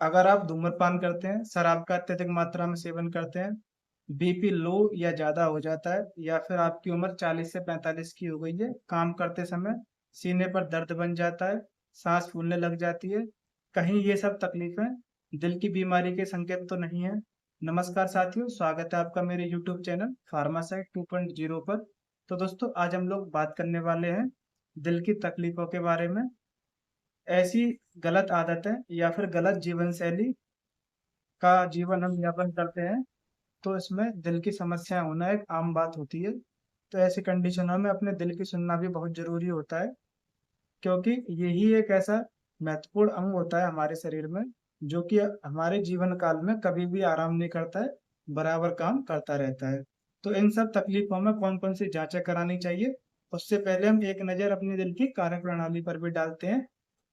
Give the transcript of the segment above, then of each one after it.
अगर आप धूम्रपान करते हैं, शराब का अत्यधिक मात्रा में सेवन करते हैं, बीपी लो या ज़्यादा हो जाता है, या फिर आपकी उम्र 40 से 45 की हो गई है, काम करते समय सीने पर दर्द बन जाता है, सांस फूलने लग जाती है, कहीं ये सब तकलीफें दिल की बीमारी के संकेत तो नहीं है। नमस्कार साथियों, स्वागत है आपका मेरे यूट्यूब चैनल फार्मासाइट 2.0 पर। तो दोस्तों, आज हम लोग बात करने वाले हैं दिल की तकलीफों के बारे में। ऐसी गलत आदतें या फिर गलत जीवन शैली का जीवन हम यापन करते हैं, तो इसमें दिल की समस्याएं होना एक आम बात होती है। तो ऐसी कंडीशनों में अपने दिल की सुनना भी बहुत जरूरी होता है, क्योंकि यही एक ऐसा महत्वपूर्ण अंग होता है हमारे शरीर में, जो कि हमारे जीवन काल में कभी भी आराम नहीं करता है, बराबर काम करता रहता है। तो इन सब तकलीफों में कौन कौन सी जांचें करानी चाहिए, उससे पहले हम एक नज़र अपने दिल की कार्य प्रणाली पर भी डालते हैं।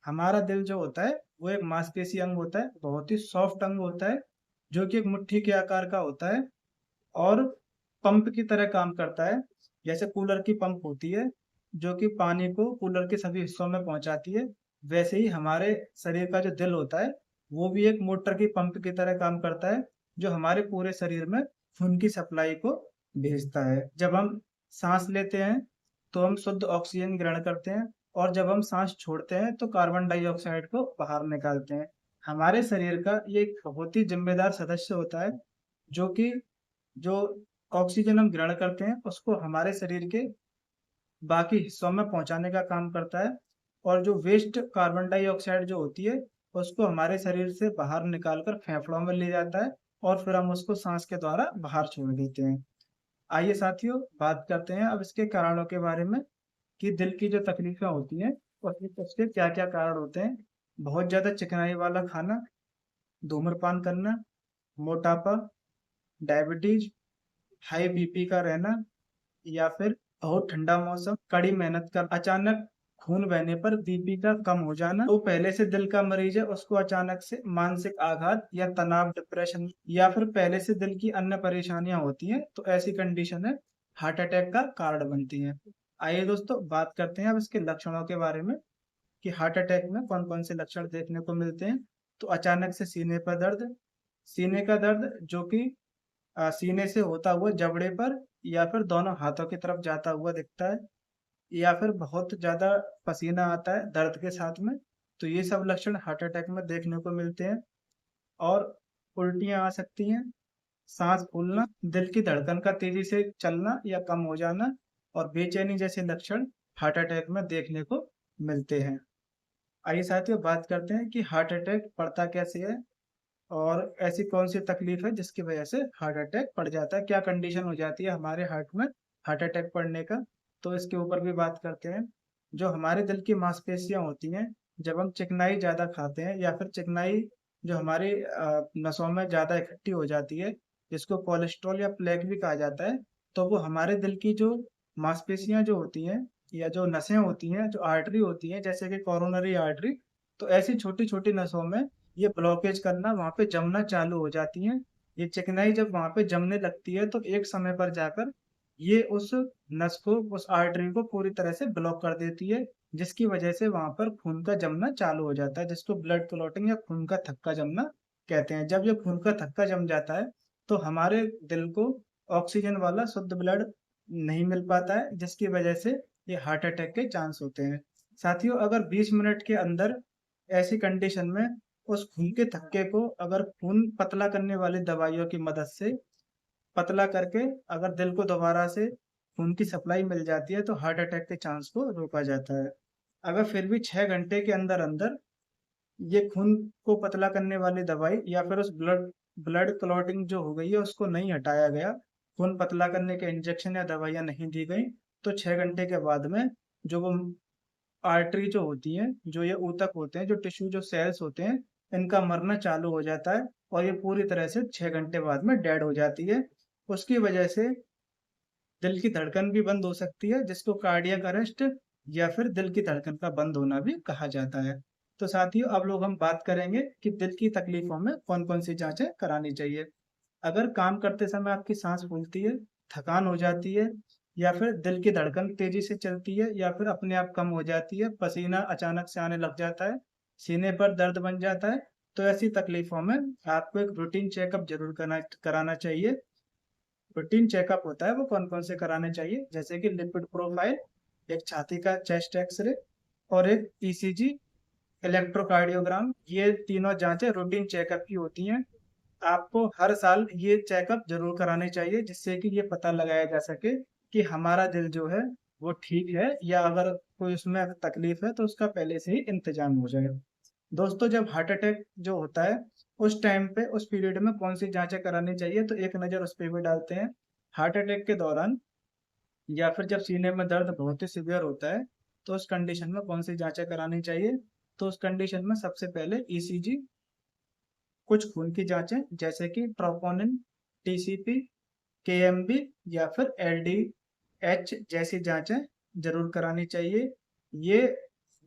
हमारा दिल जो होता है वो एक मांसपेशी अंग होता है, बहुत ही सॉफ्ट अंग होता है, जो कि एक मुट्ठी के आकार का होता है और पंप की तरह काम करता है। जैसे कूलर की पंप होती है जो कि पानी को कूलर के सभी हिस्सों में पहुंचाती है, वैसे ही हमारे शरीर का जो दिल होता है वो भी एक मोटर की पंप की तरह काम करता है, जो हमारे पूरे शरीर में खून की सप्लाई को भेजता है। जब हम सांस लेते हैं तो हम शुद्ध ऑक्सीजन ग्रहण करते हैं, और जब हम सांस छोड़ते हैं तो कार्बन डाइऑक्साइड को बाहर निकालते हैं। हमारे शरीर का ये एक बहुत ही जिम्मेदार सदस्य होता है, जो कि जो ऑक्सीजन हम ग्रहण करते हैं उसको हमारे शरीर के बाकी हिस्सों में पहुंचाने का काम करता है, और जो वेस्ट कार्बन डाइऑक्साइड जो होती है उसको हमारे शरीर से बाहर निकालकर फेफड़ों में ले जाता है, और फिर हम उसको सांस के द्वारा बाहर छोड़ देते हैं। आइए साथियों, बात करते हैं अब इसके कारणों के बारे में, कि दिल की जो तकलीफें होती हैं उसके क्या क्या कारण होते हैं। बहुत ज्यादा चिकनाई वाला खाना, धूम्रपान करना, मोटापा, डायबिटीज, हाई बीपी का रहना, या फिर बहुत ठंडा मौसम, कड़ी मेहनत का अचानक खून बहने पर बीपी का कम हो जाना, तो पहले से दिल का मरीज है उसको अचानक से मानसिक आघात या तनाव, डिप्रेशन, या फिर पहले से दिल की अन्य परेशानियां होती हैं, तो ऐसी कंडीशन है हार्ट अटैक का कारण बनती है। आइए दोस्तों, बात करते हैं अब इसके लक्षणों के बारे में, कि हार्ट अटैक में कौन कौन से लक्षण देखने को मिलते हैं। तो अचानक से सीने पर दर्द, सीने का दर्द जो कि सीने से होता हुआ जबड़े पर या फिर दोनों हाथों की तरफ जाता हुआ दिखता है, या फिर बहुत ज्यादा पसीना आता है दर्द के साथ में। तो ये सब लक्षण हार्ट अटैक में देखने को मिलते हैं। और उल्टियां आ सकती हैं, सांस फूलना, दिल की धड़कन का तेजी से चलना या कम हो जाना, और बेचैनी जैसे लक्षण हार्ट अटैक में देखने को मिलते हैं। आइए साथियों, बात करते हैं कि हार्ट अटैक पड़ता कैसे है, और ऐसी कौन सी तकलीफ है जिसकी वजह से हार्ट अटैक पड़ जाता है, क्या कंडीशन हो जाती है हमारे हार्ट में हार्ट अटैक पड़ने का। तो इसके ऊपर भी बात करते हैं। जो हमारे दिल की मांसपेशियां होती हैं, जब हम चिकनाई ज्यादा खाते हैं या फिर चिकनाई जो हमारी नसों में ज्यादा इकट्ठी हो जाती है, जिसको कोलेस्ट्रॉल या प्लेक भी कहा जाता है, तो वो हमारे दिल की जो मांसपेशियां जो होती हैं या जो नसें होती हैं, जो आर्टरी होती हैं जैसे कि कोरोनरी आर्टरी, तो ऐसी छोटी छोटी नसों में ये ब्लॉकेज करना, वहाँ पे जमना चालू हो जाती हैं। ये चिकनाई जब वहाँ पे जमने लगती है तो एक समय पर जाकर ये उस नस को, उस आर्टरी को पूरी तरह से ब्लॉक कर देती है, जिसकी वजह से वहाँ पर खून का जमना चालू हो जाता है, जिसको ब्लड क्लॉटिंग या खून का थक्का जमना कहते हैं। जब ये खून का थक्का जम जाता है तो हमारे दिल को ऑक्सीजन वाला शुद्ध ब्लड नहीं मिल पाता है, जिसकी वजह से ये हार्ट अटैक के चांस होते हैं। साथियों, अगर 20 मिनट के अंदर ऐसी कंडीशन में उस खून के थक्के को अगर खून पतला करने वाली दवाइयों की मदद से पतला करके अगर दिल को दोबारा से खून की सप्लाई मिल जाती है, तो हार्ट अटैक के चांस को रोका जाता है। अगर फिर भी 6 घंटे के अंदर अंदर ये खून को पतला करने वाली दवाई या फिर उस ब्लड ब्लड क्लॉटिंग जो हो गई है उसको नहीं हटाया गया, खून पतला करने के इंजेक्शन या दवाइयाँ नहीं दी गई, तो 6 घंटे के बाद में जो वो आर्टरी जो होती है, जो ये ऊतक होते हैं, जो टिश्यू, जो सेल्स होते हैं, इनका मरना चालू हो जाता है, और ये पूरी तरह से 6 घंटे बाद में डेड हो जाती है। उसकी वजह से दिल की धड़कन भी बंद हो सकती है, जिसको कार्डियक अरेस्ट या फिर दिल की धड़कन का बंद होना भी कहा जाता है। तो साथियों, अब लोग हम बात करेंगे कि दिल की तकलीफों में कौन कौन सी जांचें करानी चाहिए। अगर काम करते समय आपकी सांस फूलती है, थकान हो जाती है, या फिर दिल की धड़कन तेजी से चलती है या फिर अपने आप कम हो जाती है, पसीना अचानक से आने लग जाता है, सीने पर दर्द बन जाता है, तो ऐसी तकलीफों में आपको एक रूटीन चेकअप जरूर कराना चाहिए। रूटीन चेकअप होता है वो कौन कौन से कराने चाहिए, जैसे कि लिपिड प्रोफाइल, एक छाती का चेस्ट एक्सरे, और एक ईसीजी, इलेक्ट्रोकार्डियोग्राम। ये तीनों जांचें रूटीन चेकअप की होती हैं। आपको हर साल ये चेकअप जरूर कराने चाहिए, जिससे कि ये पता लगाया जा सके कि हमारा दिल जो है वो ठीक है, या अगर कोई उसमें तकलीफ है तो उसका पहले से ही इंतजाम हो जाए। दोस्तों, जब हार्ट अटैक जो होता है उस टाइम पे, उस पीरियड में कौन सी जांचें करानी चाहिए, तो एक नज़र उस पर भी डालते हैं। हार्ट अटैक के दौरान या फिर जब सीने में दर्द बहुत ही सीवियर होता है, तो उस कंडीशन में कौन सी जांचें करानी चाहिए, तो उस कंडीशन में सबसे पहले ईसीजी, कुछ खून की जांचें जैसे कि ट्रोपोनिन, टीसीपी, केएमबी या फिर एलडीएच जैसी जांचें जरूर करानी चाहिए। ये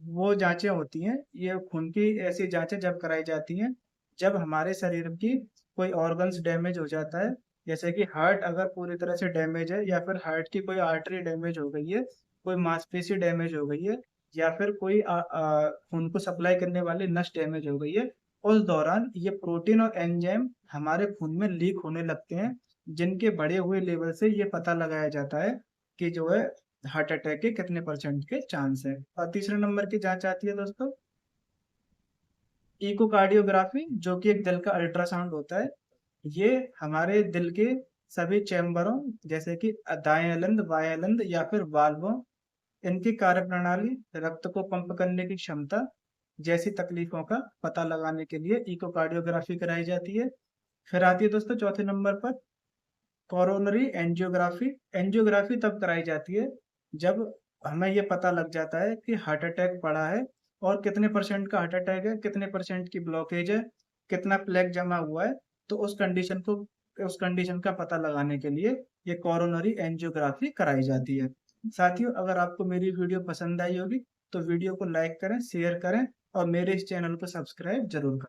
वो जांचें होती हैं, ये खून की ऐसी जांचें जब कराई जाती हैं जब हमारे शरीर की कोई ऑर्गन्स डैमेज हो जाता है, जैसे कि हार्ट अगर पूरी तरह से डैमेज है, या फिर हार्ट की कोई आर्टरी डैमेज हो गई है, कोई मांसपेशी डैमेज हो गई है, या फिर कोई खून को सप्लाई करने वाली नस डैमेज हो गई है। उस दौरान ये प्रोटीन और एंजाइम हमारे खून में लीक होने लगते हैं, जिनके बढ़े हुए लेवल से ये पता लगाया जाता है कि जो है हार्ट अटैक के कितने परसेंट के चांस है। और तीसरे नंबर की जांच आती है दोस्तों इकोकार्डियोग्राफी, जो कि एक दिल का अल्ट्रासाउंड होता है। ये हमारे दिल के सभी चैम्बरों, जैसे कि दाएं अलिंद, बाएं अलिंद या फिर वाल्वों, इनकी कार्यप्रणाली, रक्त को पंप करने की क्षमता जैसी तकलीफों का पता लगाने के लिए इकोकार्डियोग्राफी कराई जाती है। फिर आती है दोस्तों चौथे नंबर पर कोरोनरी एंजियोग्राफी। एंजियोग्राफी तब कराई जाती है जब हमें ये पता लग जाता है कि हार्ट अटैक पड़ा है, और कितने परसेंट का हार्ट अटैक है, कितने परसेंट की ब्लॉकेज है, कितना प्लेग जमा हुआ है। तो उस कंडीशन का पता लगाने के लिए ये कोरोनरी एंजियोग्राफी कराई जाती है। साथियों, अगर आपको मेरी वीडियो पसंद आई होगी तो वीडियो को लाइक करें, शेयर करें, और मेरे इस चैनल को सब्सक्राइब जरूर करें।